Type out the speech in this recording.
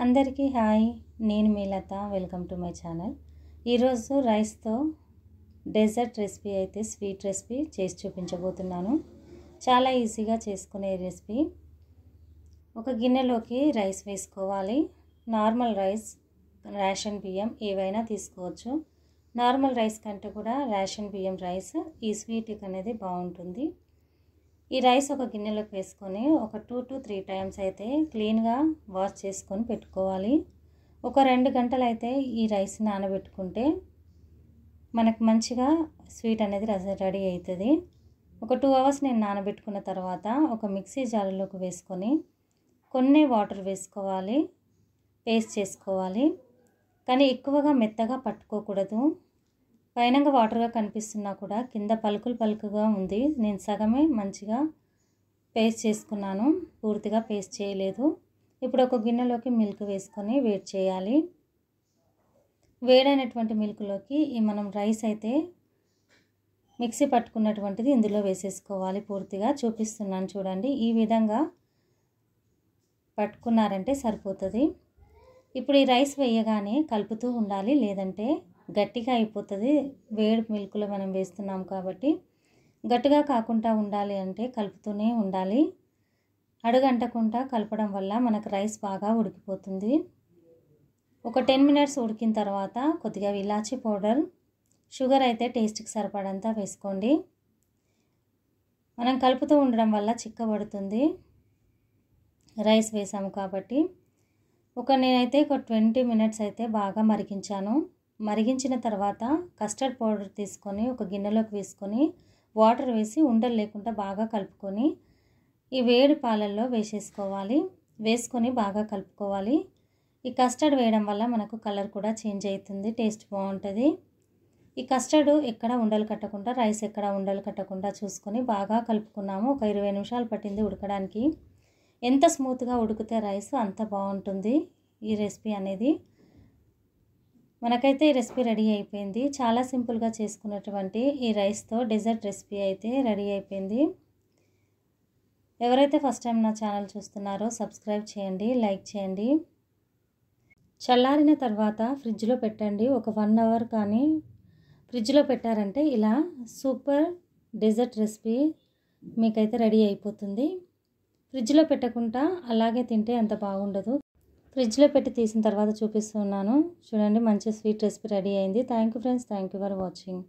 అందరికీ హాయ్, నేను మీ Latha. Welcome to my channel. ఈరోజు రైస్తో డెజర్ట్ రెసిపీ అయితే స్వీట్ రెసిపీ చేసి చూపించబోతున్నాను. చాలా ఈజీగా చేసుకునే రెసిపీ. ఒక గిన్నెలోకి రైస్ వేసుకోవాలి. నార్మల్ రైస్, రేషన్ బియ్యం ఏవైనా తీసుకోవచ్చు. నార్మల్ రైస్ కంటే కూడా రేషన్ బియ్యం రైస్ ఈ స్వీట్కి అనేది బాగుంటుంది. ఈ రైస్ ఒక గిన్నెలోకి వేసుకొని ఒక 2 to 3 టైమ్స్ అయితే క్లీన్గా వాష్ చేసుకొని పెట్టుకోవాలి. ఒక 2 గంటలు అయితే ఈ రైస్ నానబెట్టుకుంటే మనకు మంచిగా స్వీట్ అనేది రెడీ అవుతుంది. ఒక 2 అవర్స్ నేను నానబెట్టుకున్న తర్వాత ఒక మిక్సీ జార్లోకి వేసుకొని కొన్ని వాటర్ వేసుకోవాలి, పేస్ట్ చేసుకోవాలి. కానీ ఎక్కువగా మెత్తగా పట్టుకోకూడదు. పైనంగా వాటర్గా కనిపిస్తున్నా కూడా కింద పలుకులుగా ఉంది. నేను సగమే మంచిగా పేస్ట్ చేసుకున్నాను, పూర్తిగా పేస్ట్ చేయలేదు. ఇప్పుడు ఒక గిన్నెలోకి మిల్క్ వేసుకొని వేడి చేయాలి. వేడైనటువంటి మిల్క్లోకి మనం రైస్ అయితే మిక్సీ పట్టుకున్నటువంటిది ఇందులో వేసేసుకోవాలి. పూర్తిగా చూపిస్తున్నాను చూడండి. ఈ విధంగా పట్టుకున్నారంటే సరిపోతుంది. ఇప్పుడు ఈ రైస్ వేయగానే కలుపుతూ ఉండాలి, లేదంటే గట్టిగా అయిపోతుంది. వేడి మిల్క్లో మనం వేస్తున్నాం కాబట్టి గట్టిగా కాకుండా ఉండాలి అంటే కలుపుతూనే ఉండాలి. అడుగంటకుండా కలపడం వల్ల మనకు రైస్ బాగా ఉడికిపోతుంది. ఒక 10 మినిట్స్ ఉడికిన తర్వాత కొద్దిగా ఇలాచీ పౌడర్, షుగర్ అయితే టేస్ట్కి సరిపడంత వేసుకోండి. మనం కలుపుతూ ఉండడం వల్ల చిక్కబడుతుంది రైస్ వేసాము కాబట్టి. నేనైతే ఒక 20 మినిట్స్ అయితే బాగా మరిగించాను. మరిగించిన తర్వాత కస్టర్డ్ పౌడర్ తీసుకొని ఒక గిన్నెలోకి వేసుకొని వాటర్ వేసి ఉండలు లేకుండా బాగా కలుపుకొని ఈ వేడి పాలల్లో వేసేసుకోవాలి. వేసుకొని బాగా కలుపుకోవాలి. ఈ కస్టర్డ్ వేయడం వల్ల మనకు కలర్ కూడా చేంజ్ అవుతుంది, టేస్ట్ బాగుంటుంది. ఈ కస్టర్డ్ ఎక్కడ ఉండలు కట్టకుండా, రైస్ ఎక్కడ ఉండలు కట్టకుండా చూసుకొని బాగా కలుపుకున్నాము. ఒక 20 నిమిషాలు పట్టింది ఉడకడానికి. ఎంత స్మూత్గా ఉడికితే రైస్ అంత బాగుంటుంది ఈ రెసిపీ అనేది. మనకైతే ఈ రెసిపీ రెడీ అయిపోయింది. చాలా సింపుల్గా చేసుకున్నటువంటి ఈ రైస్తో డెజర్ట్ రెసిపీ అయితే రెడీ అయిపోయింది. ఎవరైతే ఫస్ట్ టైం నా ఛానల్ చూస్తున్నారో సబ్స్క్రైబ్ చేయండి, లైక్ చేయండి. చల్లారిన తర్వాత ఫ్రిడ్జ్లో పెట్టండి. ఒక 1 అవర్ కానీ ఫ్రిడ్జ్లో పెట్టారంటే ఇలా సూపర్ డెజర్ట్ రెసిపీ మీకైతే రెడీ అయిపోతుంది. ఫ్రిడ్జ్లో పెట్టకుండా అలాగే తింటే అంత బాగుండదు. ఫ్రిడ్జ్లో పెట్టి తీసిన తర్వాత చూపిస్తున్నాను చూడండి. మంచి స్వీట్ రెసిపీ రెడీ అయింది. Thank you friends, thank you for watching.